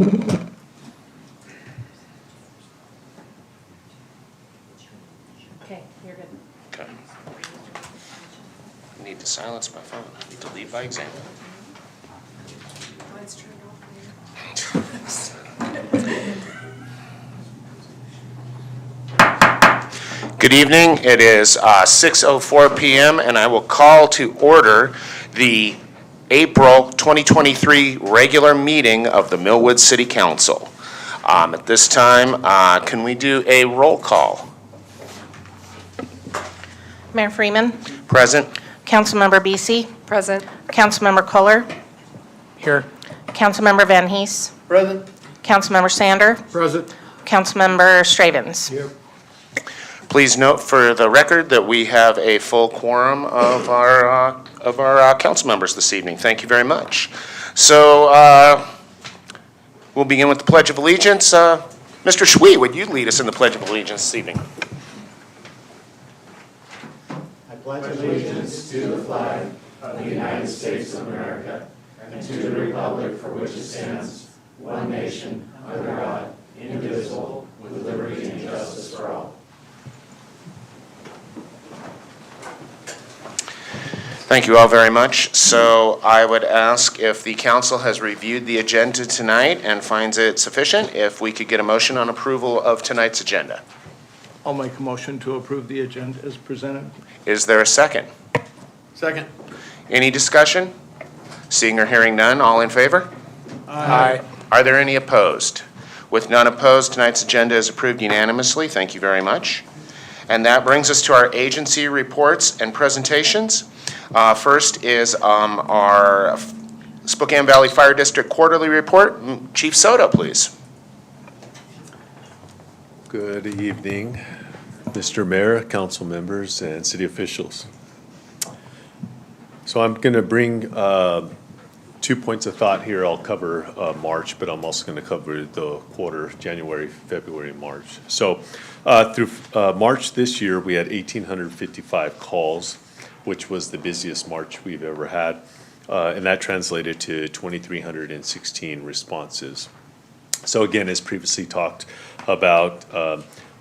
Okay, you're good. Okay. I need to silence my phone. I need to lead by example. Mine's turned off. Good evening. It is 6:04 p.m. and I will call to order the April 2023 regular meeting of the Millwood City Council. At this time, can we do a roll call? Mayor Freeman, Present. Councilmember BC, Present. Councilmember Kohler, Here. Councilmember Van Hees, Present. Councilmember Sander, Present. Councilmember Stravens. Here. Please note for the record that we have a full quorum of our council members this evening. Thank you very much. So we'll begin with the Pledge of Allegiance. Mr. Shui, would you lead us in the Pledge of Allegiance this evening? I pledge allegiance to the flag of the United States of America and to the republic for which it stands, one nation, under God, indivisible, with liberty and justice for all. Thank you all very much. So I would ask if the council has reviewed the agenda tonight and finds it sufficient, if we could get a motion on approval of tonight's agenda. I'll make a motion to approve the agenda as presented. Is there a second? Second. Any discussion? Seeing or hearing none, all in favor? Aye. Are there any opposed? With none opposed, tonight's agenda is approved unanimously. Thank you very much. And that brings us to our agency reports and presentations. First is our Spokane Valley Fire District Quarterly Report. Chief Soto, please. Good evening, Mr. Mayor, council members, and city officials. So I'm going to bring 2 points of thought here. I'll cover March, but I'm also going to cover the quarter, January, February, March. So through March this year, we had 1,855 calls, which was the busiest March we've ever had, and that translated to 2,316 responses. So again, as previously talked about,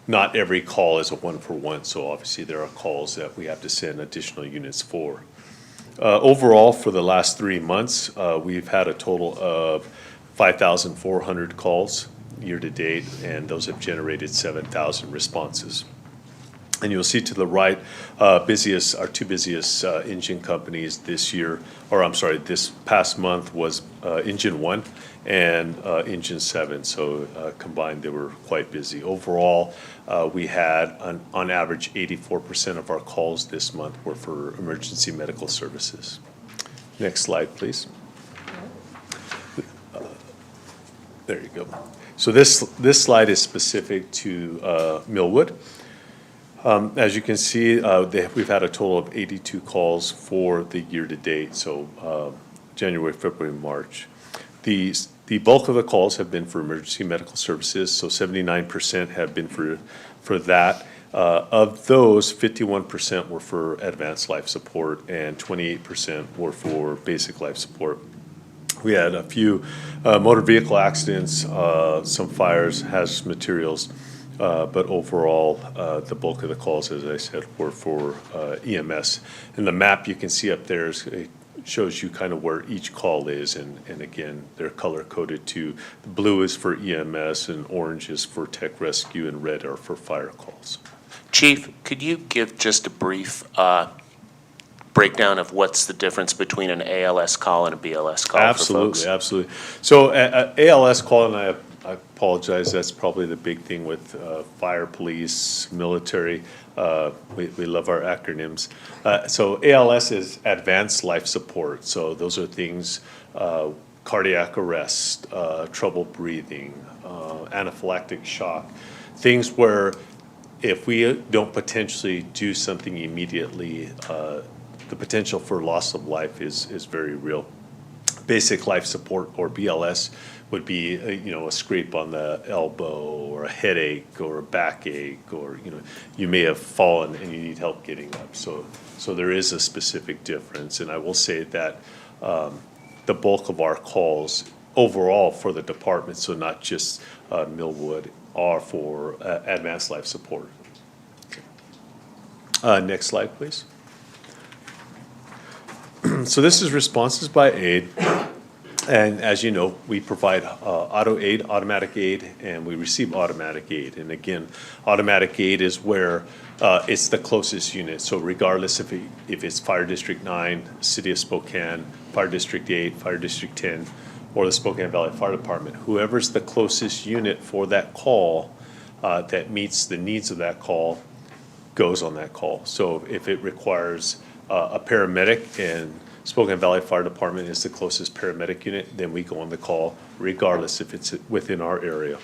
not every call is a one-for-one, so obviously there are calls that we have to send additional units for. Overall, for the last 3 months, we've had a total of 5,400 calls year-to-date, and those have generated 7,000 responses. And you'll see to the right, our two busiest engine companies this year, or I'm sorry, this past month was Engine 1 and Engine 7. So combined, they were quite busy. Overall, we had, on average, 84% of our calls this month were for emergency medical services. Next slide, please. There you go. So this slide is specific to Millwood. As you can see, we've had a total of 82 calls for the year-to-date, so January, February, March. The bulk of the calls have been for emergency medical services, so 79% have been for that. Of those, 51% were for advanced life support and 28% were for basic life support. We had a few motor vehicle accidents, some fires, hazardous materials, but overall, the bulk of the calls, as I said, were for EMS. And the map you can see up there it shows you kind of where each call is, and again, they're color-coded too. The blue is for EMS, and orange is for tech rescue, and red are for fire calls. Chief, could you give just a brief breakdown of what's the difference between an ALS call and a BLS call for folks? Absolutely. So ALS call, and I apologize, that's probably the big thing with fire, police, military. We love our acronyms. So ALS is advanced life support. So those are things, cardiac arrest, trouble breathing, anaphylactic shock, things where if we don't potentially do something immediately, the potential for loss of life is very real. Basic life support, or BLS, would be a scrape on the elbow, or a headache, or a backache, or you may have fallen and you need help getting up. So there is a specific difference, and I will say that the bulk of our calls overall for the department, so not just Millwood, or for advanced life support. Next slide, please. So this is responses by aid. And as you know, we provide auto aid, automatic aid, and we receive automatic aid. And again, automatic aid is where it's the closest unit. So regardless if it's Fire District 9, City of Spokane, Fire District 8, Fire District 10, or the Spokane Valley Fire Department, whoever's the closest unit for that call that meets the needs of that call goes on that call. So if it requires a paramedic and Spokane Valley Fire Department is the closest paramedic unit, then we go on the call regardless if it's within our area.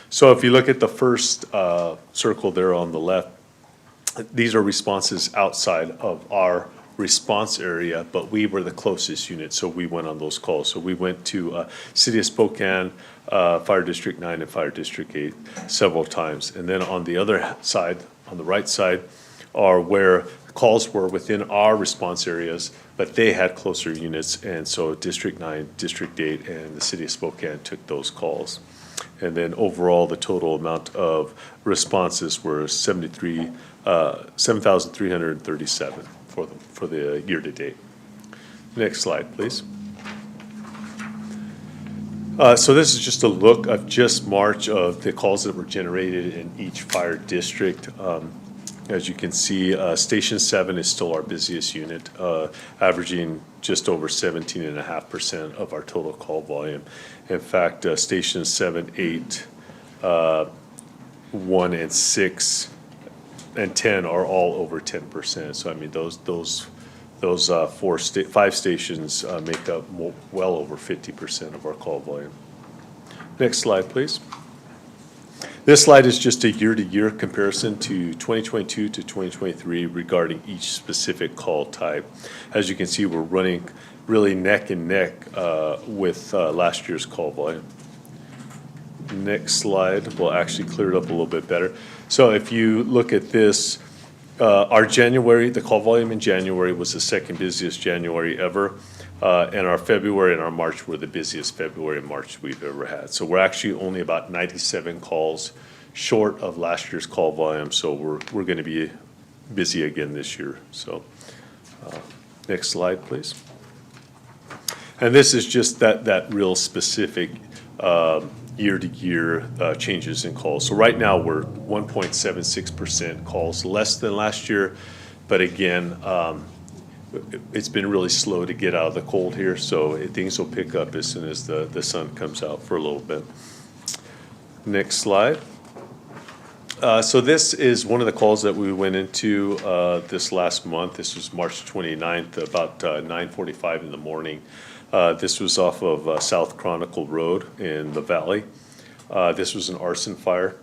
So if you look at the first circle there on the left, these are responses outside of our response area, but we were the closest unit, so we went on those calls. So we went to City of Spokane, Fire District 9 and Fire District 8 several times. And then on the other side, on the right side, are where calls were within our response areas, but they had closer units, and so District 9, District 8, and the City of Spokane took those calls. And then overall, the total amount of responses were 7,337 for the year-to-date. Next slide, please. So this is just a look of just March of the calls that were generated in each fire district. As you can see, Station 7 is still our busiest unit, averaging just over 17.5% of our total call volume. In fact, Stations 7, 8, 1, and 6, and 10 are all over 10%. So I mean, those five stations make up well over 50% of our call volume. Next slide, please. This slide is just a year-to-year comparison to 2022 to 2023 regarding each specific call type. As you can see, we're running really neck and neck with last year's call volume. Next slide will actually clear it up a little bit better. So if you look at this, our January, the call volume in January was the second busiest January ever. And our February and our March were the busiest February and March we've ever had. So we're actually only about 97 calls short of last year's call volume. So we're going to be busy again this year. So next slide, please. And this is just that real specific year-to-year changes in calls. So right now we're 1.76% calls less than last year, but again, it's been really slow to get out of the cold here, so things will pick up as soon as the sun comes out for a little bit. Next slide. So this is one of the calls that we went into this last month. This was March 29th, about 9:45 in the morning. This was off of South Chronicle Road in the Valley. This was an arson fire.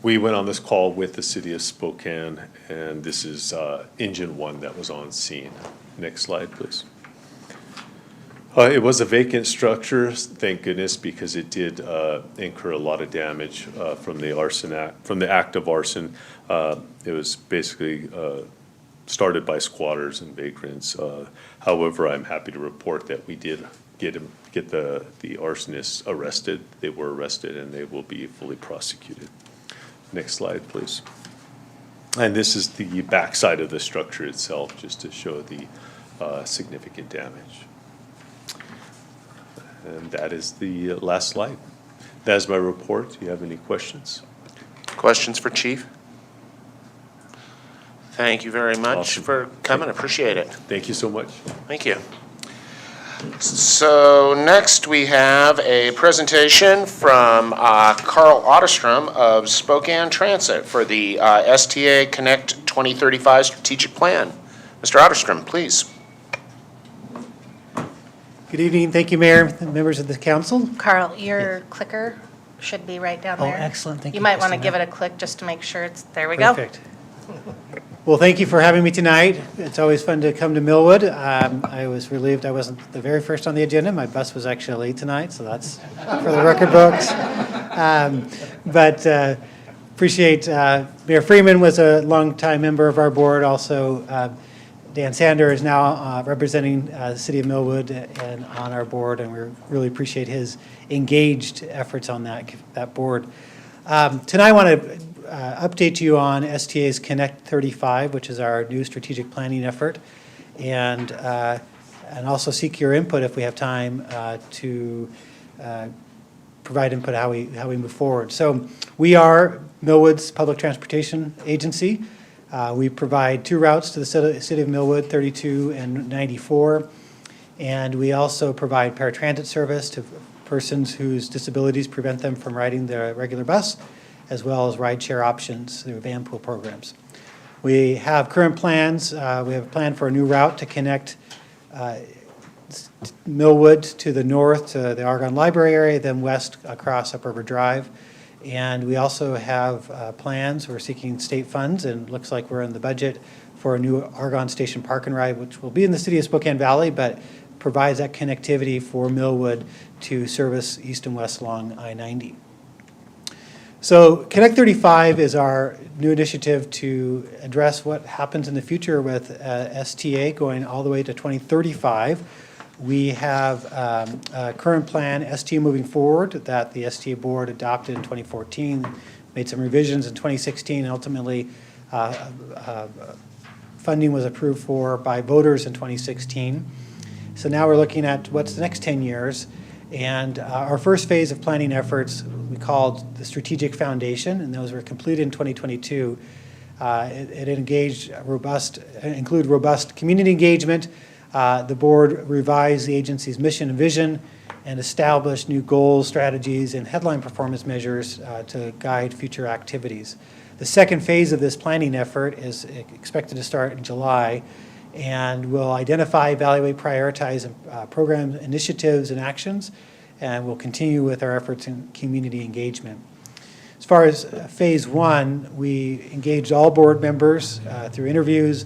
We went on this call with the City of Spokane, and this is Engine 1 that was on scene. Next slide, please. It was a vacant structure, thank goodness, because it did incur a lot of damage from the act of arson. It was basically started by squatters and vagrants. However, I'm happy to report that we did get the arsonists arrested. They were arrested, and they will be fully prosecuted. Next slide, please. And this is the backside of the structure itself, just to show the significant damage. And that is the last slide. That is my report. Do you have any questions? Questions for Chief? Thank you very much Awesome. for coming. Appreciate it. Thank you so much. Thank you. So next we have a presentation from Carl Otterstrom of Spokane Transit for the STA Connect 2035 Strategic Plan. Mr. Otterstrom, please. Good evening. Thank you, Mayor, members of the council. Carl, your clicker should be right down Oh, there. excellent. Thank you, You might want to Christina. give it a click just to make sure it's, there we go. Perfect. Well, thank you for having me tonight. It's always fun to come to Millwood. I was relieved I wasn't the very first on the agenda. My bus was actually late tonight, so that's for the record books. But appreciate Mayor Freeman was a longtime member of our board, also Dan Sander is now representing the city of Millwood and on our board, and we really appreciate his engaged efforts on that board. Tonight I want to update you on STA's Connect 35, which is our new strategic planning effort, and also seek your input if we have time to provide input how we move forward. So we are Millwood's public transportation agency. We provide 2 routes to the city of Millwood, 32 and 94, and we also provide paratransit service to persons whose disabilities prevent them from riding the regular bus, as well as rideshare options through van pool programs. We have current plans. We have a plan for a new route to connect Millwood to the north to the Argonne Library area, then west across Upriver Drive. And we also have plans. We're seeking state funds, and it looks like we're in the budget for a new Argonne Station Park and Ride, which will be in the city of Spokane Valley, but provides that connectivity for Millwood to service east and west along I-90. So Connect 35 is our new initiative to address what happens in the future with STA going all the way to 2035. We have a current plan, STA moving forward, that the STA board adopted in 2014, made some revisions in 2016, and ultimately funding was approved for by voters in 2016. So now we're looking at what's the next 10 years. And our first phase of planning efforts we called the Strategic Foundation, and those were completed in 2022. It engaged include robust community engagement. The board revised the agency's mission and vision and established new goals, strategies, and headline performance measures to guide future activities. The second phase of this planning effort is expected to start in July, and will identify, evaluate, prioritize program initiatives and actions, and we'll continue with our efforts in community engagement. As far as phase 1, we engaged all board members through interviews,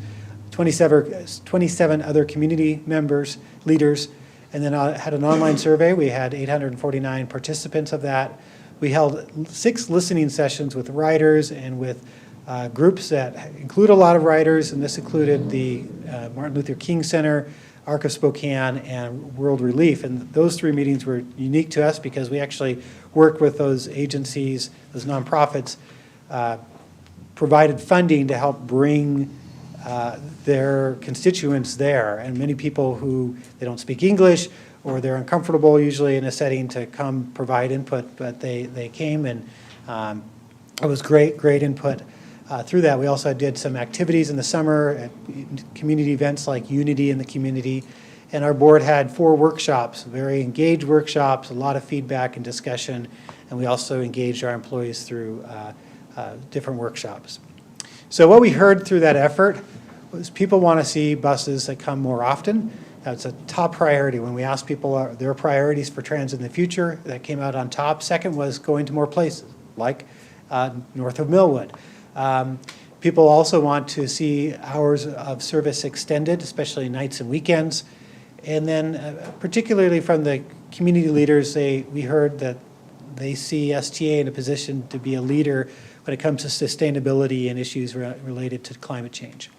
27 other community members, leaders, and then had an online survey. We had 849 participants of that. We held 6 listening sessions with writers and with groups that include a lot of writers, and this included the Martin Luther King Center, Arc of Spokane, and World Relief. And those 3 meetings were unique to us because we actually worked with those agencies, those nonprofits, provided funding to help bring their constituents there, and many people who they don't speak English or they're uncomfortable usually in a setting to come provide input, but they came, and it was great input through that. We also did some activities in the summer at community events like Unity in the community, and our board had 4 workshops, very engaged workshops, a lot of feedback and discussion, and we also engaged our employees through different workshops. So what we heard through that effort was people want to see buses that come more often. That's a top priority. When we asked people their priorities for transit in the future, that came out on top. Second was going to more places, like north of Millwood. People also want to see hours of service extended, especially nights and weekends. And then particularly from the community leaders, we heard that they see STA in a position to be a leader when it comes to sustainability and issues related to climate change.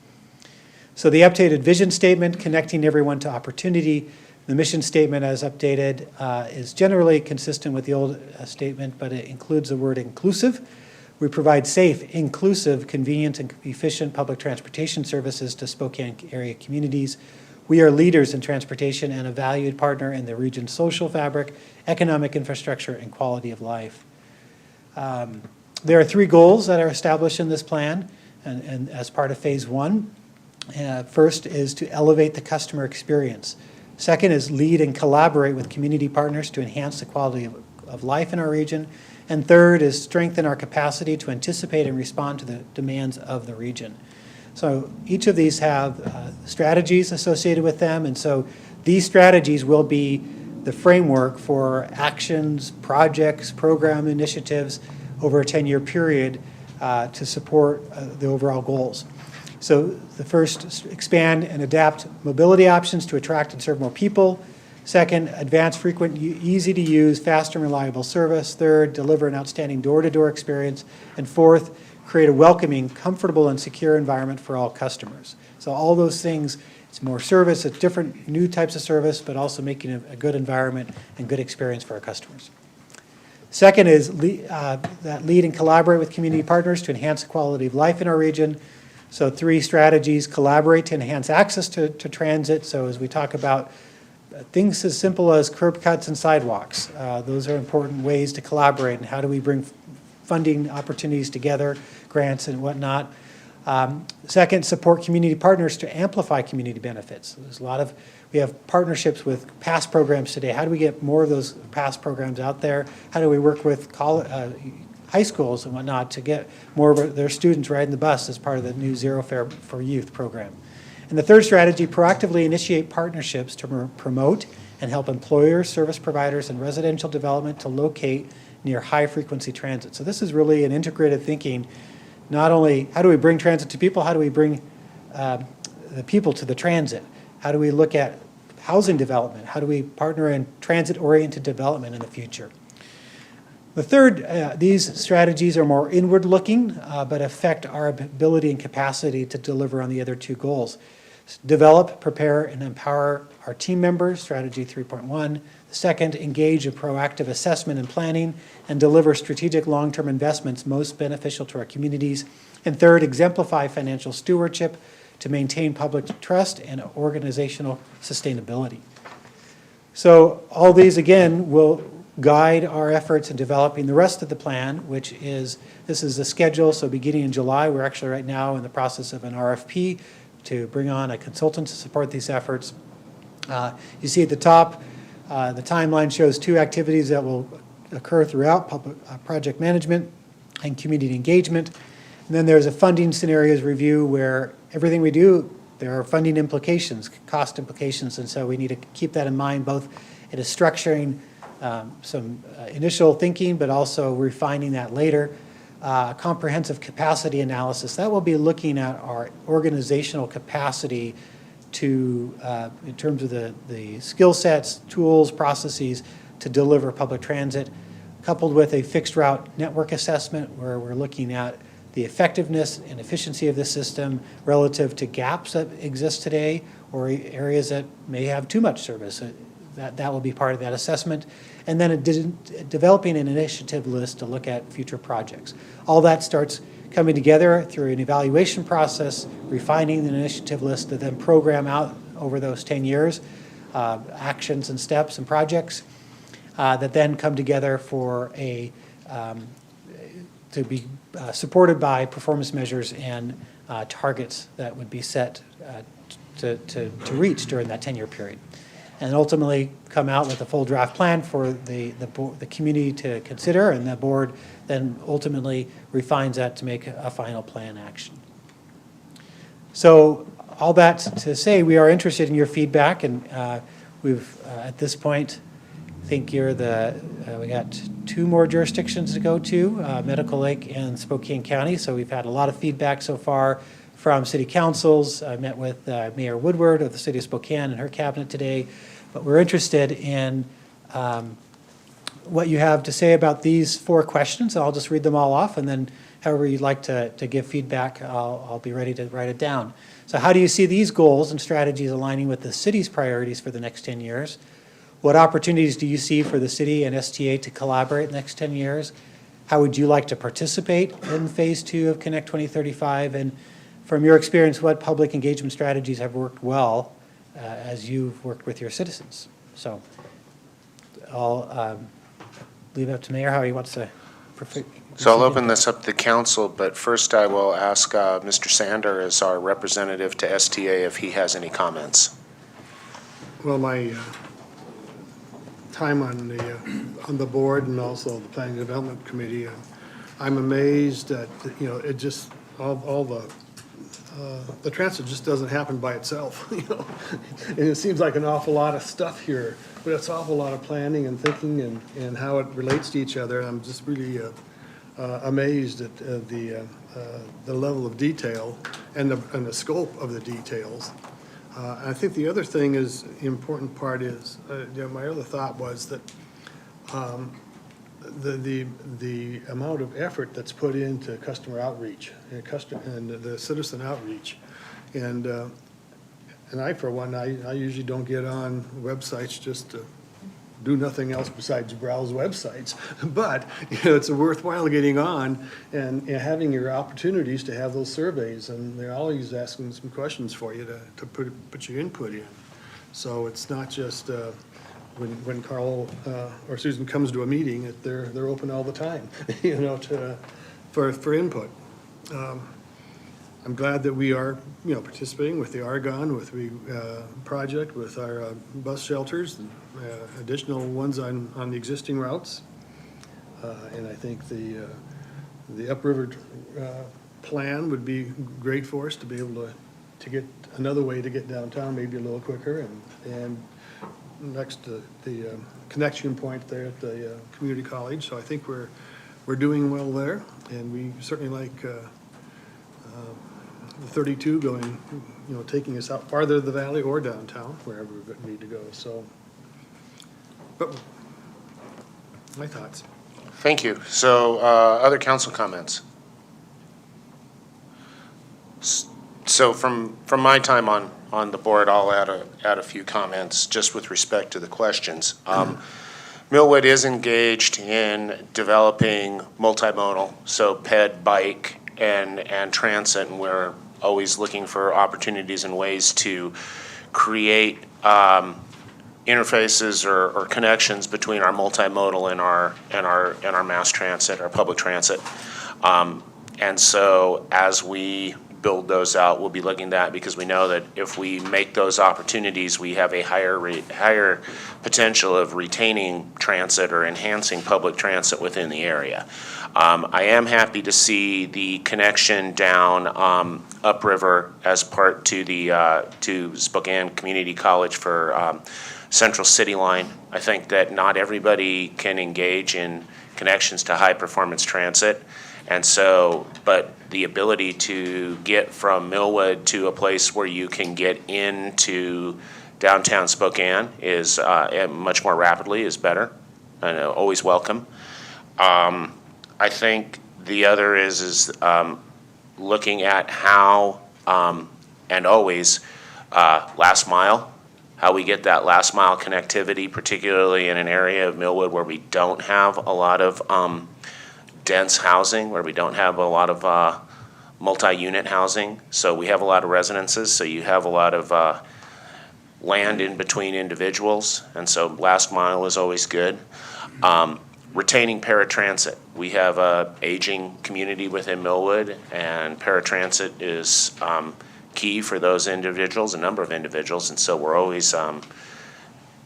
So the updated vision statement, connecting everyone to opportunity, the mission statement as updated is generally consistent with the old statement, but it includes the word inclusive. We provide safe, inclusive, convenient, and efficient public transportation services to Spokane area communities. We are leaders in transportation and a valued partner in the region's social fabric, economic infrastructure, and quality of life. There are 3 goals that are established in this plan and as part of phase 1. First is to elevate the customer experience. Second is lead and collaborate with community partners to enhance the quality of life in our region. And third is strengthen our capacity to anticipate and respond to the demands of the region. So each of these have strategies associated with them, and so these strategies will be the framework for actions, projects, program initiatives over a 10-year period to support the overall goals. So the first, expand and adapt mobility options to attract and serve more people. Second, advance frequent, easy to use, fast and reliable service. Third, deliver an outstanding door-to-door experience. And fourth, create a welcoming, comfortable, and secure environment for all customers. So all those things, it's more service, it's different new types of service, but also making a good environment and good experience for our customers. Second is that lead and collaborate with community partners to enhance the quality of life in our region. So 3 strategies: collaborate to enhance access to transit. So as we talk about things as simple as curb cuts and sidewalks, those are important ways to collaborate. And how do we bring funding opportunities together, grants and whatnot. Second, support community partners to amplify community benefits. There's we have partnerships with past programs today. How do we get more of those past programs out there? How do we work with high schools and whatnot to get more of their students riding the bus as part of the new Zero Fare for Youth program? And the third strategy, proactively initiate partnerships to promote and help employers, service providers, and residential development to locate near high-frequency transit. So this is really an integrated thinking. Not only how do we bring transit to people, how do we bring the people to the transit? How do we look at housing development? How do we partner in transit-oriented development in the future? The third, these strategies are more inward-looking, but affect our ability and capacity to deliver on the other 2 goals. Develop, prepare, and empower our team members, strategy 3.1. The second, engage in proactive assessment and planning and deliver strategic long-term investments most beneficial to our communities. And third, exemplify financial stewardship to maintain public trust and organizational sustainability. So all these, again, will guide our efforts in developing the rest of the plan, which is, this is the schedule. So beginning in July, we're actually right now in the process of an RFP to bring on a consultant to support these efforts. You see at the top, the timeline shows 2 activities that will occur throughout: public project management and community engagement. And then there's a funding scenarios review where everything we do, there are funding implications, cost implications, and so we need to keep that in mind, both it is structuring some initial thinking, but also refining that later. Comprehensive capacity analysis, that will be looking at our organizational capacity to, in terms of the skill sets, tools, processes to deliver public transit, coupled with a fixed route network assessment where we're looking at the effectiveness and efficiency of the system relative to gaps that exist today or areas that may have too much service. That will be part of that assessment. And then developing an initiative list to look at future projects. All that starts coming together through an evaluation process, refining the initiative list to then program out over those 10 years, actions and steps and projects that then come together for to be supported by performance measures and targets that would be set to reach during that 10-year period. And ultimately come out with a full draft plan for the community to consider, and the board then ultimately refines that to make a final plan action. So all that to say, we are interested in your feedback, and we've at this point, I think we got 2 more jurisdictions to go to, Medical Lake and Spokane County. So we've had a lot of feedback so far from city councils. I met with Mayor Woodward of the city of Spokane and her cabinet today. But we're interested in what you have to say about these 4 questions. I'll just read them all off, and then however you'd like to give feedback, I'll be ready to write it down. So how do you see these goals and strategies aligning with the city's priorities for the next 10 years? What opportunities do you see for the city and STA to collaborate in the next 10 years? How would you like to participate in phase 2 of Connect 2035? And from your experience, what public engagement strategies have worked well as you've worked with your citizens? So I'll leave it up to Mayor how he wants to. So I'll open this up to the council, but first I will ask Mr. Sander as our representative to STA if he has any comments. Well, my time on the board and also the Planning and Development Committee, I'm amazed at, it just, all the transit just doesn't happen by itself, And it seems like an awful lot of stuff here, but it's an awful lot of planning and thinking and how it relates to each other. I'm just really amazed at the level of detail and the scope of the details. I think the other thing is, the important part is, my other thought was that the amount of effort that's put into customer outreach and the citizen outreach. And I, for one, I usually don't get on websites just to do nothing else besides browse websites. But, it's worthwhile getting on and having your opportunities to have those surveys. And they're always asking some questions for you to put your input in. So it's not just when Carl or Susan comes to a meeting, they're open all the time, for input. I'm glad that we are, participating with the Argonne, with the project, with our bus shelters, and, additional ones on the existing routes. And I think the upriver plan would be great for us to be able to get another way to get downtown, maybe a little quicker, and next to the connection point there at the community college. So I think we're doing well there, and we certainly like the 32 going, taking us out farther the valley or downtown, wherever we need to go. So, but my thoughts. Thank you. So, other council comments? So from my time on the board, I'll add a few comments just with respect to the questions. Millwood is engaged in developing multimodal, so ped, bike, and transit, and we're always looking for opportunities and ways to create interfaces or connections between our multimodal and our mass transit, our public transit. And so as we build those out, we'll be looking at that, because we know that if we make those opportunities, we have a higher potential of retaining transit or enhancing public transit within the area. I am happy to see the connection down upriver as part to the to Spokane Community College for Central City Line. I think that not everybody can engage in connections to high performance transit. And so, but the ability to get from Millwood to a place where you can get into downtown Spokane is much more rapidly is better, and always welcome. I think the other is looking at how and always last mile, how we get that last mile connectivity, particularly in an area of Millwood where we don't have a lot of dense housing, where we don't have a lot of multi-unit housing. So we have a lot of residences, so you have a lot of land in between individuals, and so last mile is always good. Retaining paratransit. We have a aging community within Millwood, and paratransit is key for those individuals, a number of individuals, and so we're always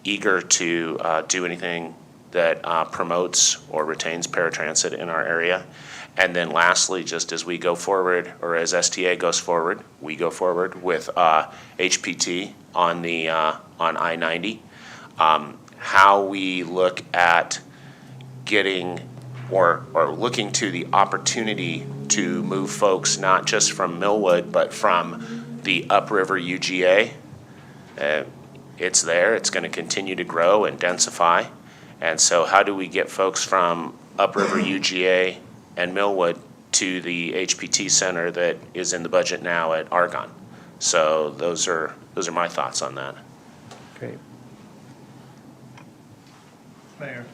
eager to do anything that promotes or retains paratransit in our area. And then lastly, just as we go forward, or as STA goes forward, we go forward with HPT on the on I-90. How we look at getting or looking to the opportunity to move folks not just from Millwood but from the upriver UGA. It's there. It's going to continue to grow and densify. And so how do we get folks from upriver UGA and Millwood to the HPT center that is in the budget now at Argonne? So those are my thoughts on that. Great. Mayor,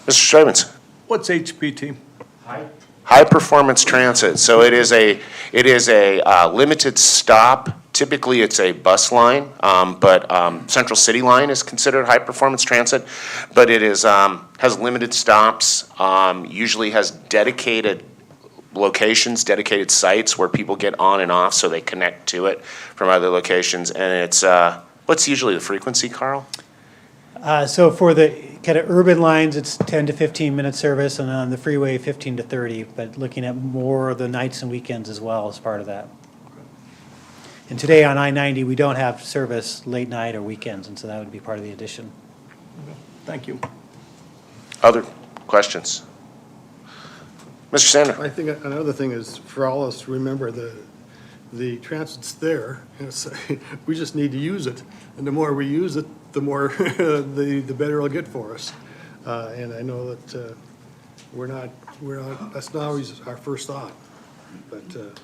Mr. Strivens. what's HPT? High performance transit. So it is a limited stop. Typically, it's a bus line, but Central City Line is considered high performance transit. But it is has limited stops. Usually has dedicated locations, dedicated sites where people get on and off, so they connect to it from other locations. And it's what's usually the frequency, Carl? So for the kind of urban lines, it's 10 to 15 minute service, and on the freeway, 15 to 30, but looking at more of the nights and weekends as well as part of that. And today on I-90, we don't have service late night or weekends, and so that would be part of the addition. Thank you. Other questions? Mr. Sander. I think another thing is for all of us to remember the transit's there. We just need to use it, and the more we use it, the more the better it'll get for us. And I know that that's not always our first thought. But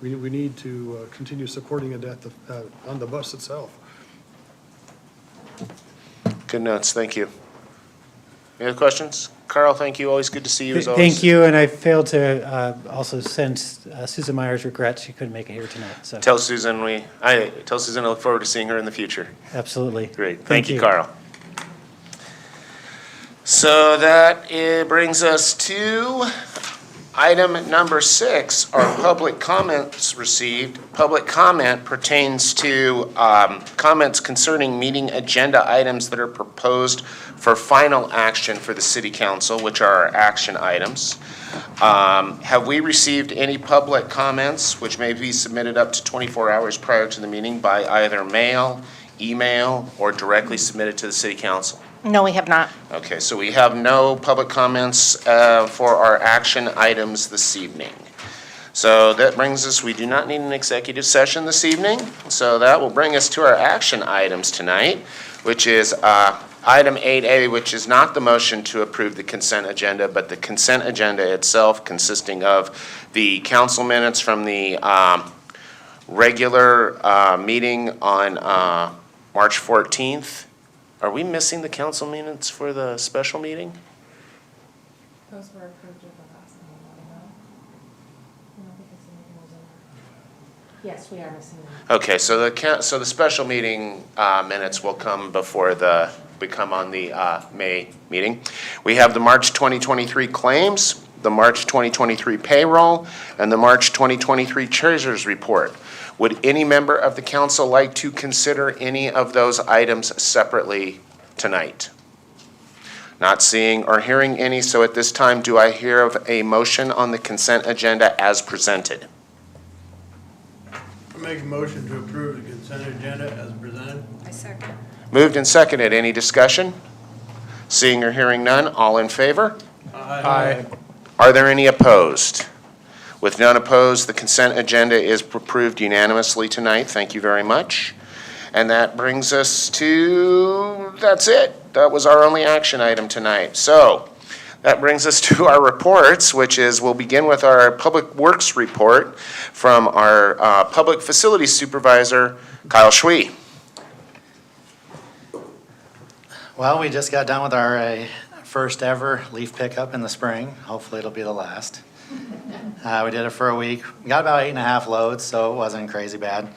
we need to continue supporting it on the bus itself. Good notes, thank you. Any other questions? Carl, thank you, always good to see you as always. Thank you, and I failed to also send Susan Myers regrets she couldn't make it here tonight, so. Tell Susan I look forward to seeing her in the future. Absolutely. Great, thank you, Carl. So that brings us to item number 6, our public comments received. Public comment pertains to comments concerning meeting agenda items that are proposed for final action for the city council, which are our action items. Have we received any public comments which may be submitted up to 24 hours prior to the meeting by either mail, email, or directly submitted to the city council? No, we have not. Okay, so we have no public comments for our action items this evening. So that brings us, we do not need an executive session this evening, so that will bring us to our action items tonight, which is item 8A, which is not the motion to approve the consent agenda, but the consent agenda itself, consisting of the council minutes from the regular meeting on March 14th. Are we missing the council minutes for the special meeting? Those were approved at the last meeting, no? I don't think it's in the rules. Yes, we are missing them. Okay, so the special meeting minutes will come before we come on the May meeting. We have the March 2023 claims, the March 2023 payroll, and the March 2023 treasurer's report. Would any member of the council like to consider any of those items separately tonight? Not seeing or hearing any, so at this time, do I hear of a motion on the consent agenda as presented? I make a motion to approve the consent agenda as presented. I second. Moved and seconded. Any discussion? Seeing or hearing none, all in favor? Aye. Are there any opposed? With none opposed, the consent agenda is approved unanimously tonight. Thank you very much. And that brings us to, that's it. That was our only action item tonight. So that brings us to our reports, which is, we'll begin with our Public Works report from our Public Facilities Supervisor, Kyle Schwee. Well, we just got done with our first ever leaf pickup in the spring. Hopefully it'll be the last. We did it for a week. We got about 8.5 loads, so it wasn't crazy bad.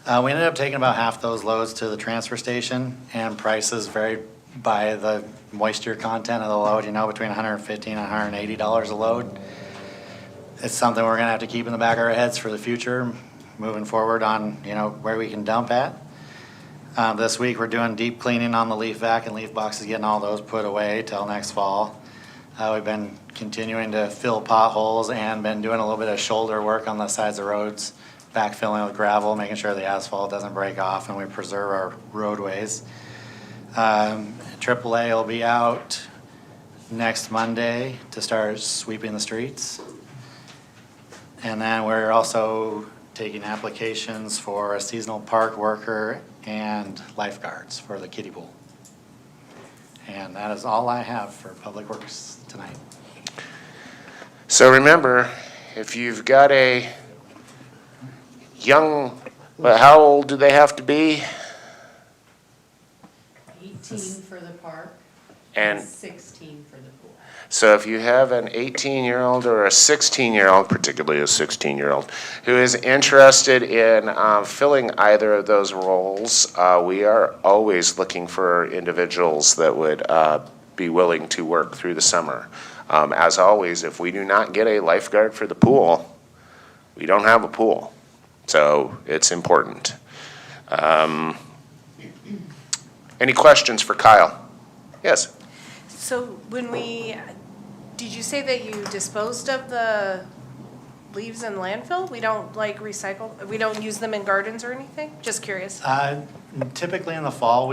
We ended up taking about half those loads to the transfer station, and prices varied by the moisture content of the load, between $150 and $180 a load. It's something we're gonna have to keep in the back of our heads for the future, moving forward on, where we can dump at. This week, we're doing deep cleaning on the leaf vac and leaf boxes, getting all those put away till next fall. We've been continuing to fill potholes and been doing a little bit of shoulder work on the sides of roads, backfilling with gravel, making sure the asphalt doesn't break off and we preserve our roadways. AAA will be out next Monday to start sweeping the streets. And then we're also taking applications for a seasonal park worker and lifeguards for the kiddie pool. And that is all I have for Public Works tonight. So remember, if you've got a young, how old do they have to be? 18 for the park And 16 for the pool. so if you have an 18-year-old or a 16-year-old, particularly a 16-year-old, who is interested in filling either of those roles, we are always looking for individuals that would be willing to work through the summer. As always, if we do not get a lifeguard for the pool, we don't have a pool. So it's important. Any questions for Kyle? Yes. So did you say that you disposed of the leaves in landfill? We don't recycle, we don't use them in gardens or anything? Just curious. Typically in the fall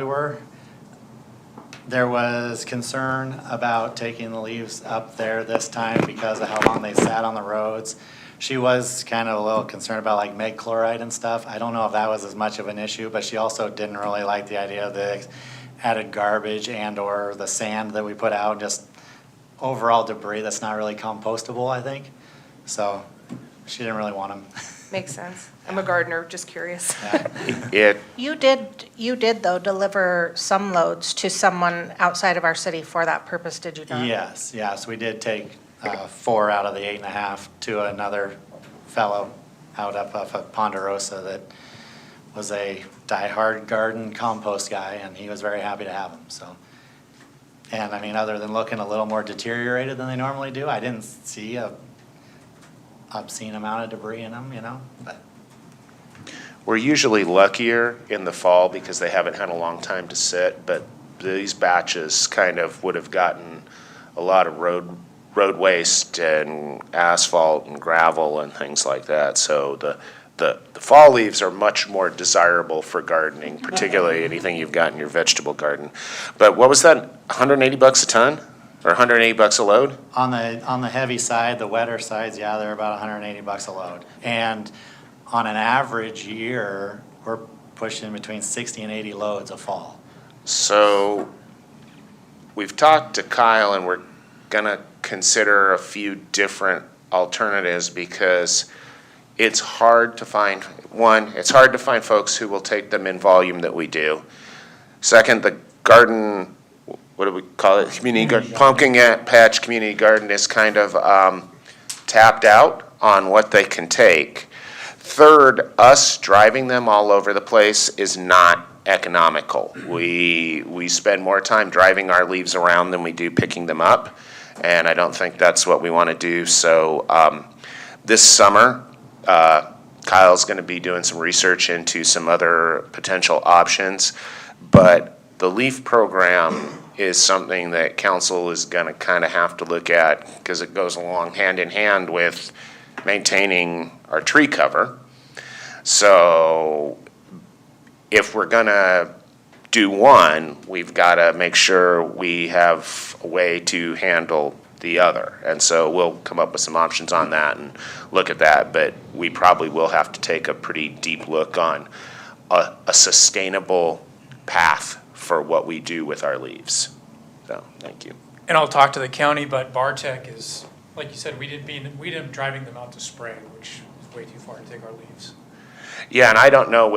there was concern about taking the leaves up there this time because of how long they sat on the roads. She was kind of a little concerned about meg chloride and stuff. I don't know if that was as much of an issue, but she also didn't really like the idea of the added garbage and or the sand that we put out. Just overall debris that's not really compostable, I think. So she didn't really want them. Makes sense. I'm a gardener, just curious. It, You did though deliver some loads to someone outside of our city for that purpose, did you not? Yes, we did take 4 out of the 8.5 to another fellow out up off of Ponderosa that was a diehard garden compost guy, and he was very happy to have them, so. And I mean, other than looking a little more deteriorated than they normally do, I didn't see a obscene amount of debris in them, you know, but. we're usually luckier in the fall because they haven't had a long time to sit, but these batches kind of would have gotten a lot of road waste and asphalt and gravel and things like that. So the fall leaves are much more desirable for gardening, particularly anything you've got in your vegetable garden. But what was that, 180 bucks a ton or 180 bucks a load? On the heavy side, the wetter sides, yeah, they're about 180 bucks a load. And on an average year, we're pushing between 60 and 80 loads a fall. So we've talked to Kyle and we're gonna consider a few different alternatives because it's hard to find, one, it's hard to find folks who will take them in volume that we do. Second, the garden, what do we call it? Community garden, pumpkin patch community garden is kind of tapped out on what they can take. Third, us driving them all over the place is not economical. We spend more time driving our leaves around than we do picking them up, and I don't think that's what we want to do. So this summer, Kyle's going to be doing some research into some other potential options, but the LEAF program is something that council is going to kind of have to look at because it goes along hand in hand with maintaining our tree cover. So if we're going to do one, we've got to make sure we have a way to handle the other. And so we'll come up with some options on that and look at that, but we probably will have to take a pretty deep look on a sustainable path for what we do with our leaves. So, thank you. And I'll talk to the county, but Bartek is, like you said, we didn't driving them out to spray, which is way too far to take our leaves. Yeah, and I don't know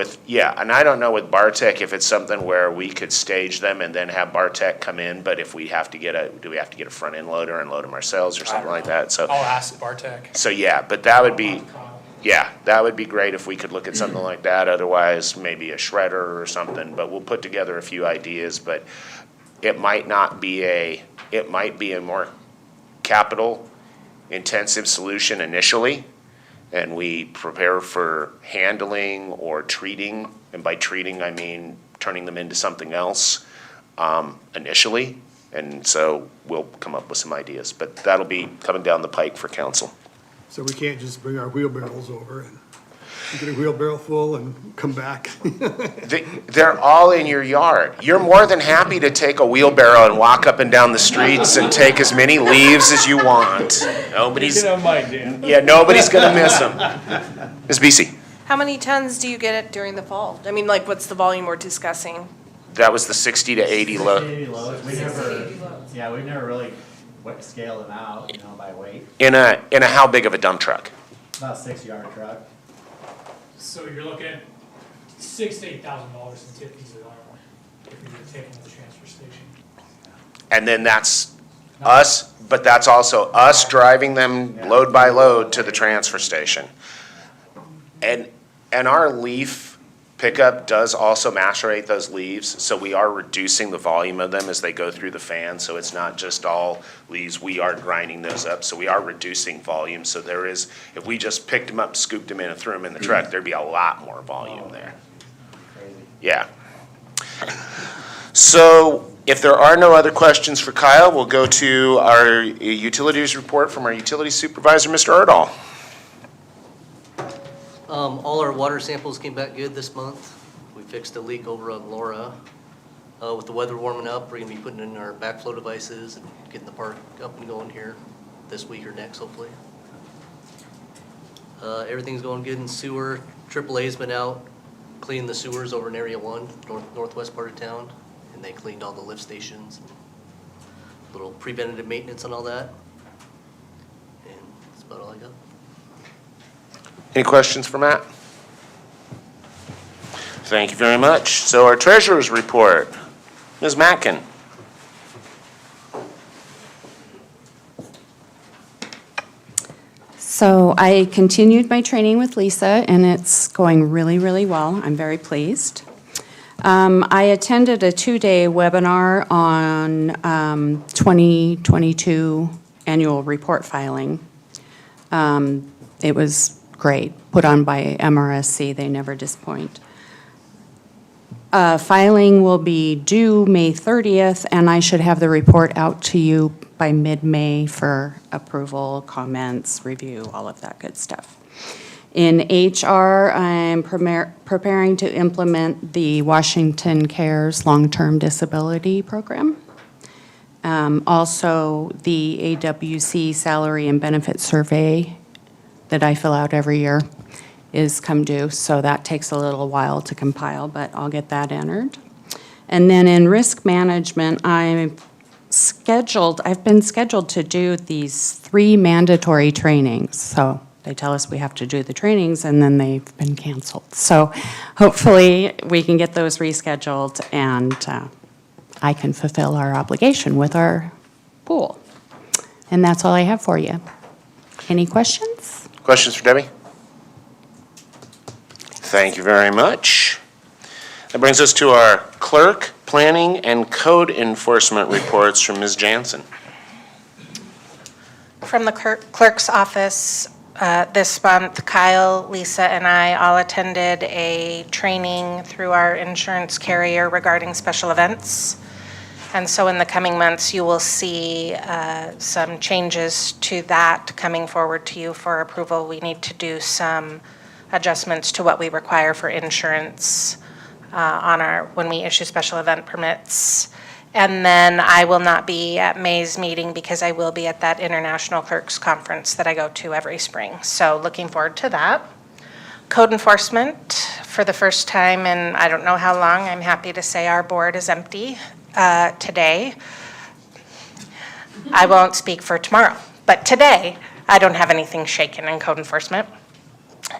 with Bartek if it's something where we could stage them and then have Bartek come in, but if we have to do we have to get a front end loader and load them ourselves or something like that? So I'll ask Bartek. So yeah, but that would be, yeah, that would be great if we could look at something like that. Otherwise, maybe a shredder or something, but we'll put together a few ideas, but it might be a more capital intensive solution initially. And we prepare for handling or treating, and by treating I mean turning them into something else initially. And so we'll come up with some ideas, but that'll be coming down the pike for council. So we can't just bring our wheelbarrows over and get a wheelbarrow full and come back. They're all in your yard. You're more than happy to take a wheelbarrow and walk up and down the streets and take as many leaves as you want. Nobody's gonna miss them. Ms. Besey. How many tons do you get during the fall? I mean, like, what's the volume we're discussing? That was the 60 to 80 load. 80 loads. We've never really scaled them out, you know, by weight. In a how big of a dump truck? About a 6-yard truck. So you're looking at $6,000 to $8,000 in tip fees alone if you're taking to the transfer station. And then that's us, but that's also us driving them load by load to the transfer station. And our leaf pickup does also macerate those leaves, so we are reducing the volume of them as they go through the fan, so it's not just all leaves, we are grinding those up, so we are reducing volume, so there is, if we just picked them up, scooped them in and threw them in the truck, there'd be a lot more volume there. Yeah. So if there are no other questions for Kyle, we'll go to our utilities report from our utility supervisor, Mr. Erdahl. All our water samples came back good this month. We fixed a leak over on Laura. With the weather warming up, we're gonna be putting in our backflow devices and getting the park up and going here this week or next, hopefully. Everything's going good in sewer. AAA's been out cleaning the sewers over in Area 1, northwest part of town, and they cleaned all the lift stations. little preventative maintenance and all that. And that's about all I got. Any questions for Matt? Thank you very much. So our treasurer's report, Ms. Matkin. So I continued my training with Lisa, and it's going really, really well. I'm very pleased. I attended a 2-day webinar on 2022 annual report filing. It was great, put on by MRSC. They never disappoint. Filing will be due May 30th, and I should have the report out to you by mid-May for approval, comments, review, all of that good stuff. In HR, I'm preparing to implement the Washington Cares Long-Term Disability Program. Also, the AWC Salary and Benefit Survey that I fill out every year is come due, so that takes a little while to compile, but I'll get that entered. And then in risk management, I've been scheduled to do these 3 mandatory trainings. So they tell us we have to do the trainings, and then they've been canceled. So hopefully we can get those rescheduled, and I can fulfill our obligation with our pool. And that's all I have for you. Any questions? Questions for Debbie? Thank you very much. That brings us to our clerk, planning, and code enforcement reports from Ms. Jansen. From the clerk's office this month, Kyle, Lisa, and I all attended a training through our insurance carrier regarding special events. And so in the coming months, you will see some changes to that coming forward to you for approval. We need to do some adjustments to what we require for insurance when we issue special event permits. And then I will not be at May's meeting because I will be at that International Clerks Conference that I go to every spring. So looking forward to that. Code enforcement, for the first time in I don't know how long, I'm happy to say our board is empty today. I won't speak for tomorrow, but today I don't have anything shaken in code enforcement.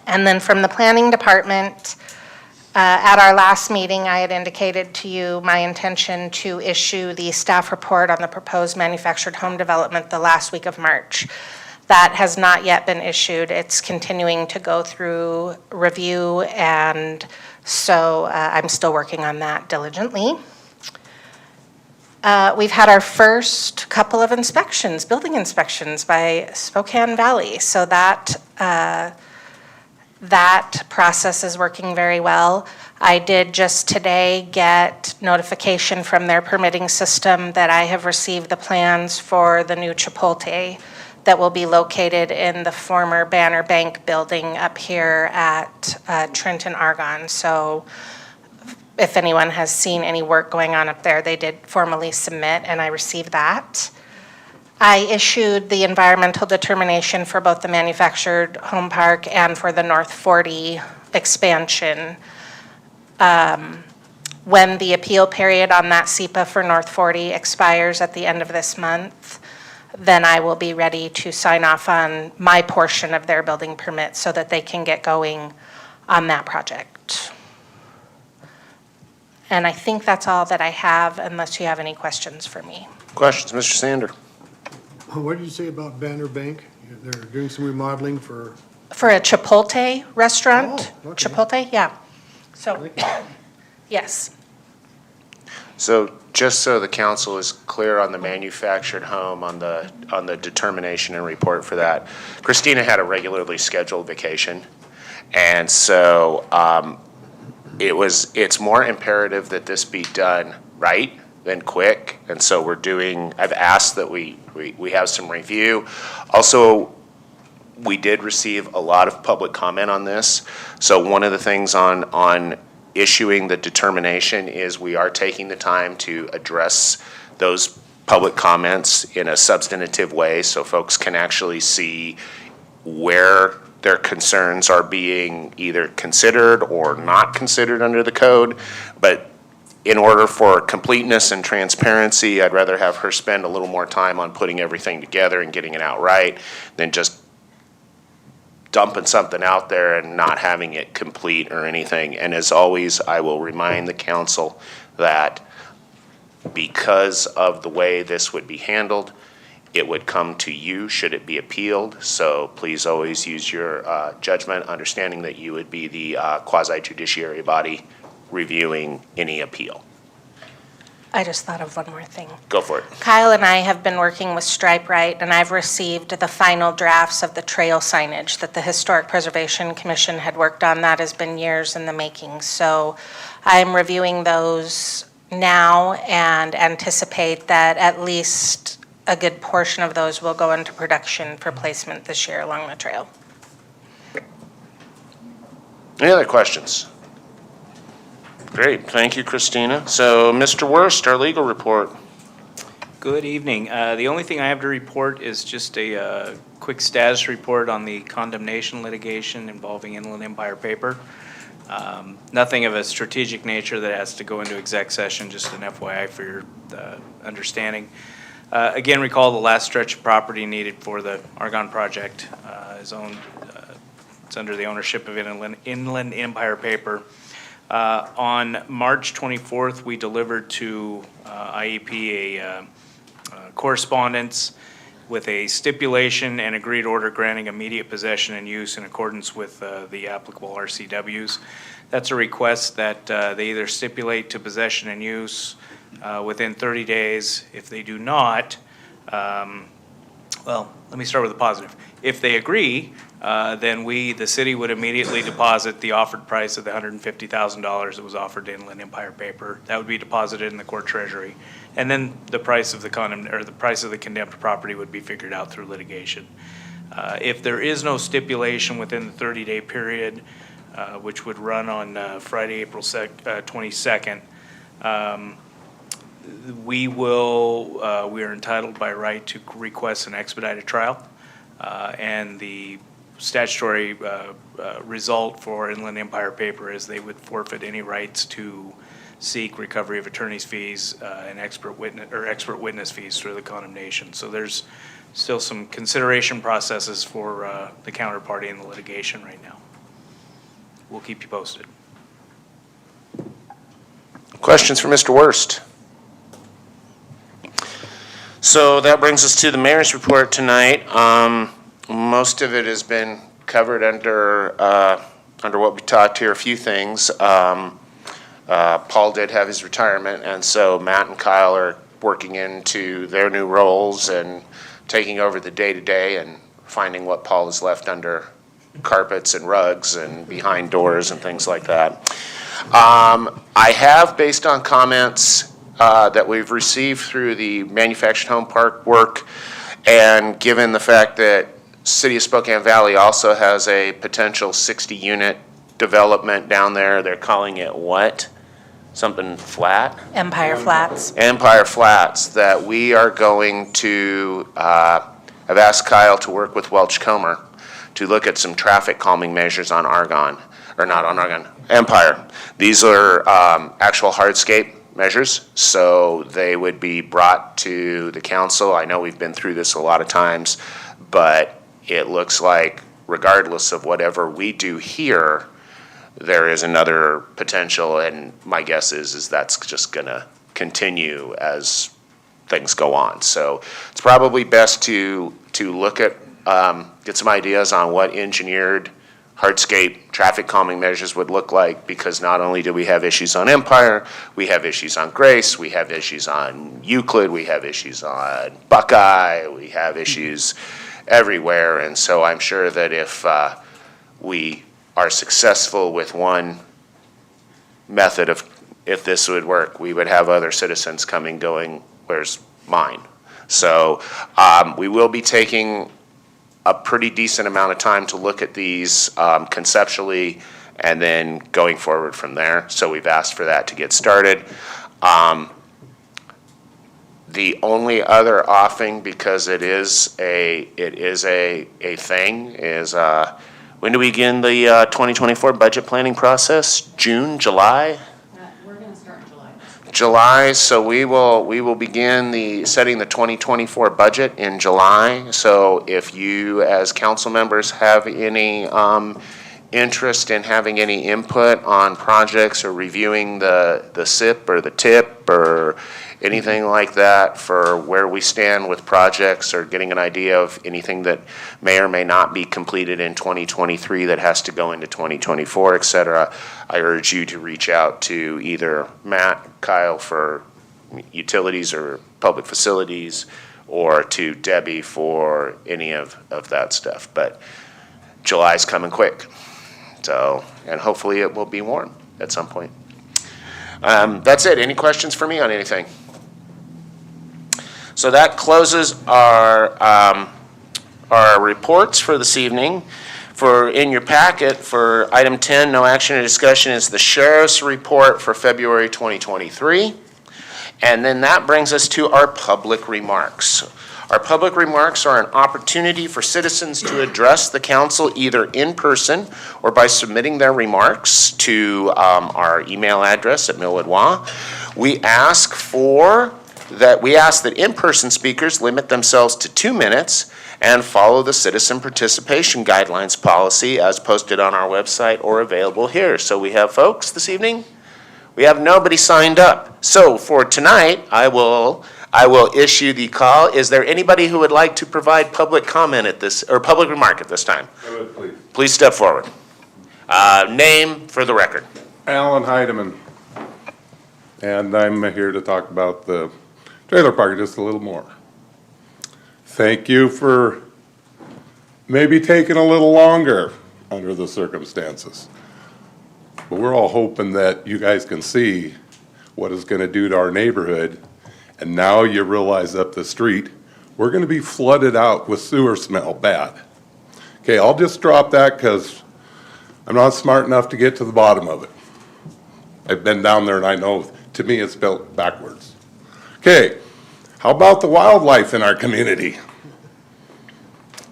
And then from the planning department, at our last meeting, I had indicated to you my intention to issue the staff report on the proposed manufactured home development the last week of March. That has not yet been issued. It's continuing to go through review, and so I'm still working on that diligently. We've had our first couple of inspections, building inspections by Spokane Valley, so that process is working very well. I did just today get notification from their permitting system that I have received the plans for the new Chipotle that will be located in the former Banner Bank building up here at Trenton Argonne. So if anyone has seen any work going on up there, they did formally submit, and I received that. I issued the environmental determination for both the manufactured home park and for the North 40 expansion. When the appeal period on that SEPA for North 40 expires at the end of this month, then I will be ready to sign off on my portion of their building permit so that they can get going on that project. And I think that's all that I have, unless you have any questions for me. Questions, Mr. Sander? What did you say about Banner Bank? They're doing some remodeling for, For a Chipotle restaurant? Oh, okay. Chipotle, yeah. So, yes. So just so the council is clear on the manufactured home, on the determination and report for that, Christina had a regularly scheduled vacation. And so it's more imperative that this be done right than quick. And so I've asked that we have some review. Also, we did receive a lot of public comment on this. So one of the things on issuing the determination is we are taking the time to address those public comments in a substantive way so folks can actually see where their concerns are being either considered or not considered under the code. But in order for completeness and transparency, I'd rather have her spend a little more time on putting everything together and getting it out right than just dumping something out there and not having it complete or anything. And as always, I will remind the council that because of the way this would be handled, it would come to you should it be appealed. So please always use your judgment, understanding that you would be the quasi-judiciary body reviewing any appeal. I just thought of one more thing. Go for it. Kyle and I have been working with Stripe Right, and I've received the final drafts of the trail signage that the Historic Preservation Commission had worked on. That has been years in the making. So I'm reviewing those now and anticipate that at least a good portion of those will go into production for placement this year along the trail. Any other questions? Great, thank you, Christina. So, Mr. Worst, our legal report. Good evening. The only thing I have to report is just a quick status report on the condemnation litigation involving Inland Empire Paper. Nothing of a strategic nature that has to go into exec session, just an FYI for your understanding. Again, recall the last stretch of property needed for the Argonne project is owned, it's under the ownership of Inland Empire Paper. On March 24th, we delivered to IEP a correspondence with a stipulation and agreed order granting immediate possession and use in accordance with the applicable RCWs. That's a request that they either stipulate to possession and use within 30 days. If they do not, well, let me start with the positive. If they agree, then we, the city, would immediately deposit the offered price of the $150,000 that was offered to Inland Empire Paper. That would be deposited in the court treasury. And then the price of the condemned property would be figured out through litigation. If there is no stipulation within the 30-day period, which would run on Friday, April 22nd, we are entitled by right to request an expedited trial. And the statutory result for Inland Empire Paper is they would forfeit any rights to seek recovery of attorney's fees and expert witness fees through the condemnation. So there's still some consideration processes for the counterparty in the litigation right now. We'll keep you posted. Questions for Mr. Worst? So that brings us to the mayor's report tonight. Most of it has been covered under what we talked here. A few things. Paul did have his retirement, and so Matt and Kyle are working into their new roles and taking over the day-to-day and finding what Paul has left under carpets and rugs and behind doors and things like that. I have, based on comments that we've received through the manufactured home park work, and given the fact that City of Spokane Valley also has a potential 60-unit development down there, they're calling it what? Something flat? Empire Flats. Empire Flats, that we are going to, I've asked Kyle to work with Welch Comer to look at some traffic calming measures on Argonne, or not on Argonne, Empire. These are actual hardscape measures, so they would be brought to the council. I know we've been through this a lot of times, but it looks like regardless of whatever we do here, there is another potential, and my guess is that's just gonna continue as things go on. So it's probably best to look at, get some ideas on what engineered hardscape traffic calming measures would look like, because not only do we have issues on Empire, we have issues on Grace, we have issues on Euclid, we have issues on Buckeye, we have issues everywhere. And so I'm sure that if we are successful with one method of, if this would work, we would have other citizens coming going, where's mine? So we will be taking a pretty decent amount of time to look at these conceptually and then going forward from there. So we've asked for that to get started. The only other offing, because it is a thing, is when do we begin the 2024 budget planning process? June, July? We're gonna start in July. July, so we will begin setting the 2024 budget in July. So if you, as council members, have any interest in having any input on projects or reviewing the SIP or the TIP or anything like that for where we stand with projects or getting an idea of anything that may or may not be completed in 2023 that has to go into 2024, et cetera, I urge you to reach out to either Matt, Kyle for utilities or public facilities, or to Debbie for any of that stuff. But July's coming quick. So, and hopefully it will be warm at some point. That's it. Any questions for me on anything? So that closes our reports for this evening. In your packet, for item 10, no action or discussion, is the sheriff's report for February 2023. And then that brings us to our public remarks. Our public remarks are an opportunity for citizens to address the council either in person or by submitting their remarks to our email address at Millwood WA. We ask that in-person speakers limit themselves to 2 minutes and follow the citizen participation guidelines policy as posted on our website or available here. So we have folks this evening. We have nobody signed up. So for tonight, I will issue the call. Is there anybody who would like to provide public comment at this, or public remark at this time? Please. Please step forward. Name for the record. Alan Heidemann. And I'm here to talk about the trailer park just a little more. Thank you for maybe taking a little longer under the circumstances. But we're all hoping that you guys can see what it's going to do to our neighborhood. And now you realize up the street, we're going to be flooded out with sewer smell bad. Okay, I'll just drop that because I'm not smart enough to get to the bottom of it. I've been down there and I know, to me, it's built backwards. Okay, how about the wildlife in our community?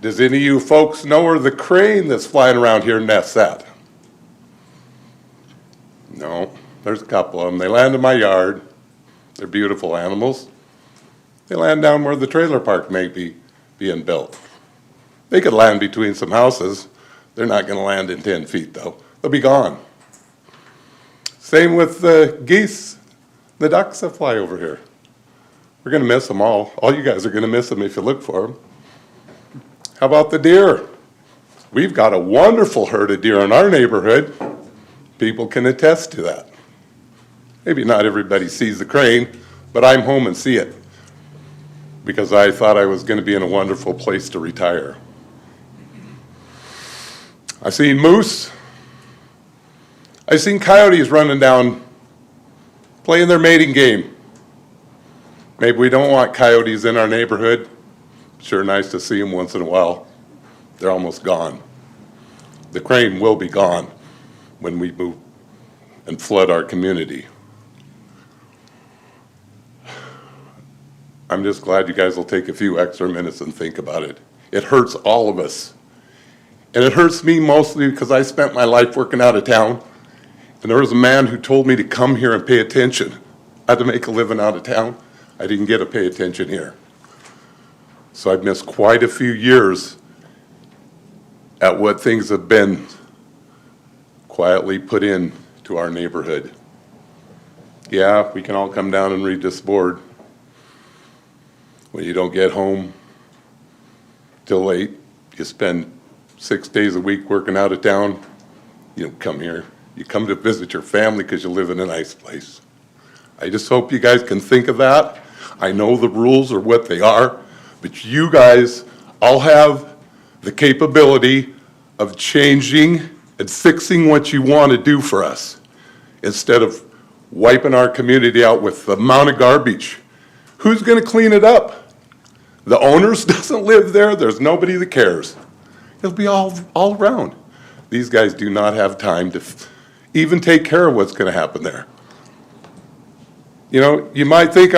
Does any of you folks know where the crane that's flying around here nests at? No, there's a couple of them. They land in my yard. They're beautiful animals. They land down where the trailer park may be being built. They could land between some houses. They're not going to land in 10 feet, though. They'll be gone. Same with the geese, the ducks that fly over here. We're going to miss them all. All you guys are going to miss them if you look for them. How about the deer? We've got a wonderful herd of deer in our neighborhood. People can attest to that. Maybe not everybody sees the crane, but I'm home and see it because I thought I was going to be in a wonderful place to retire. I've seen moose. I've seen coyotes running down, playing their mating game. Maybe we don't want coyotes in our neighborhood. Sure nice to see them once in a while. They're almost gone. The crane will be gone when we move and flood our community. I'm just glad you guys will take a few extra minutes and think about it. It hurts all of us. And it hurts me mostly because I spent my life working out of town. And there was a man who told me to come here and pay attention. I had to make a living out of town. I didn't get to pay attention here. So I've missed quite a few years at what things have been quietly put in to our neighborhood. Yeah, we can all come down and read this board. When you don't get home till late, you spend 6 days a week working out of town, you don't come here. You come to visit your family because you live in a nice place. I just hope you guys can think of that. I know the rules are what they are, but you guys all have the capability of changing and fixing what you want to do for us instead of wiping our community out with the amount of garbage. Who's going to clean it up? The owners doesn't live there. There's nobody that cares. It'll be all around. These guys do not have time to even take care of what's going to happen there. You know, you might think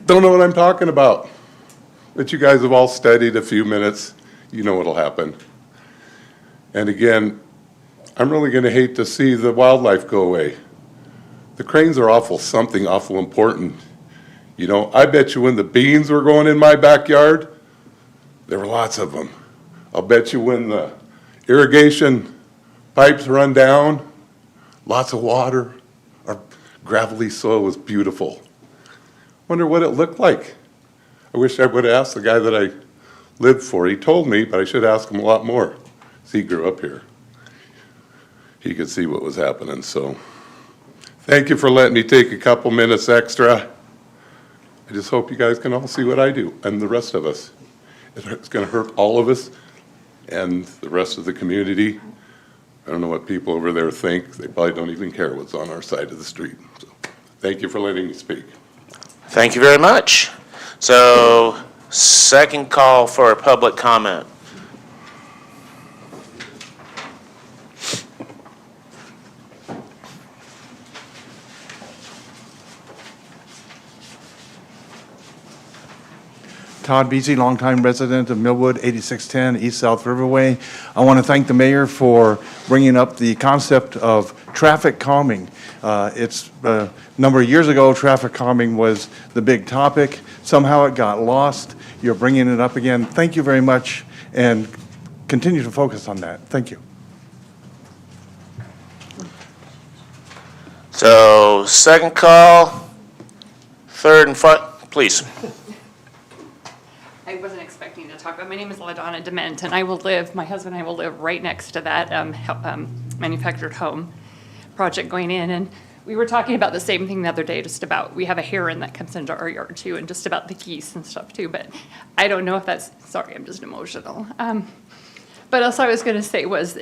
don't know what I'm talking about, but you guys have all studied a few minutes. You know what'll happen. And again, I'm really going to hate to see the wildlife go away. The cranes are something awful important. You know, I bet you when the beans were going in my backyard, there were lots of them. I'll bet you when the irrigation pipes run down, lots of water, our gravelly soil was beautiful. Wonder what it looked like. I wish I would have asked the guy that I lived for. He told me, but I should ask him a lot more. See, he grew up here. He could see what was happening, so. Thank you for letting me take a couple minutes extra. I just hope you guys can all see what I do, and the rest of us. It's gonna hurt all of us and the rest of the community. I don't know what people over there think. They probably don't even care what's on our side of the street. So, thank you for letting me speak. Thank you very much. So, second call for public comment. Todd Beasy, longtime resident of Millwood, 8610 East South Riverway. I want to thank the mayor for bringing up the concept of traffic calming. It's a number of years ago, traffic calming was the big topic. Somehow it got lost. You're bringing it up again. Thank you very much, and continue to focus on that. Thank you. So, second call, third and please. I wasn't expecting to talk, but my name is LaDonna Dement, and my husband and I will live right next to that manufactured home project going in. And we were talking about the same thing the other day, just about, we have a heron that comes into our yard too, and just about the geese and stuff too. But I don't know if that's, sorry, I'm just emotional. But else I was going to say was,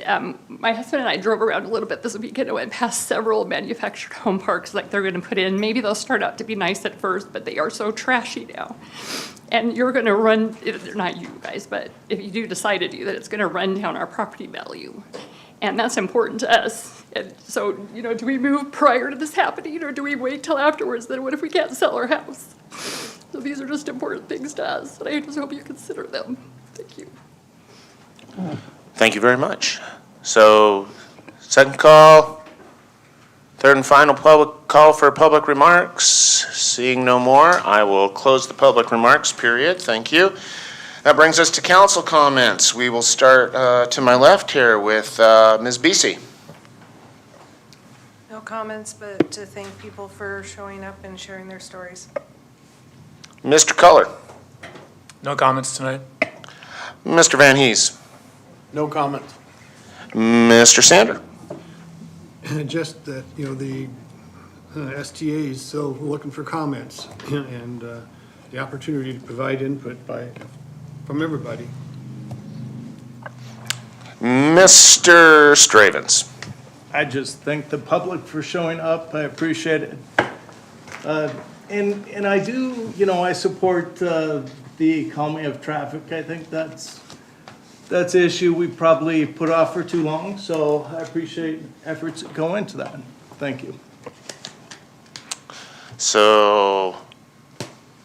my husband and I drove around a little bit this weekend and went past several manufactured home parks like they're going to put in. Maybe they'll start out to be nice at first, but they are so trashy now. And you're going to run, not you guys, but if you do decide to do that, it's going to run down our property value. And that's important to us. And so, do we move prior to this happening, or do we wait till afterwards? Then what if we can't sell our house? So these are just important things to us, and I just hope you consider them. Thank you. Thank you very much. So, second call, third and final public call for public remarks. Seeing no more, I will close the public remarks period. Thank you. That brings us to council comments. We will start to my left here with Ms. Beasy. No comments, but to thank people for showing up and sharing their stories. Mr. Culler. No comments tonight. Mr. Van Hees. No comment. Mr. Sander. Just that, the STA is still looking for comments and the opportunity to provide input from everybody. Mr. Stravens. I just thank the public for showing up. I appreciate it. And I do, I support the calming of traffic. I think that's an issue we probably put off for too long, so I appreciate efforts that go into that. Thank you. So,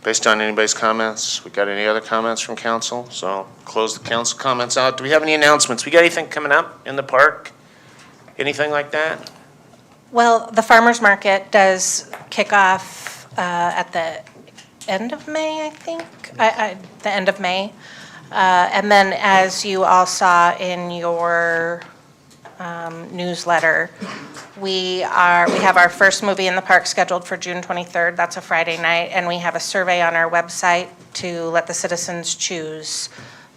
based on anybody's comments, we got any other comments from council? So, I'll close the council comments out. Do we have any announcements? We got anything coming up in the park? Anything like that? Well, the farmer's market does kick off at the end of May, I think, the end of May. And then, as you all saw in your newsletter, we have our first movie in the park scheduled for June 23rd. That's a Friday night, and we have a survey on our website to let the citizens choose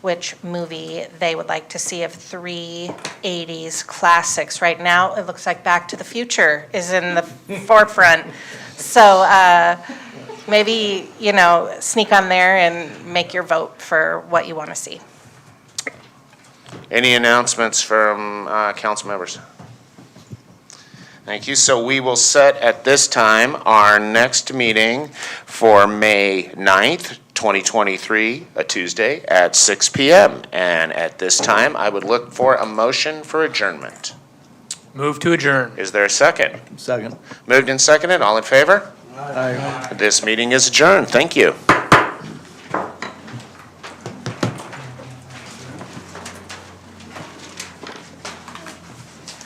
which movie they would like to see of 3 80s classics. Right now, it looks like Back to the Future is in the forefront. So maybe, sneak on there and make your vote for what you want to see. Any announcements from council members? Thank you. So we will set at this time our next meeting for May 9th, 2023, a Tuesday at 6 p.m. And at this time, I would look for a motion for adjournment. Move to adjourn. Is there a second? Second. Moved and seconded. All in favor? Aye. This meeting is adjourned. Thank you.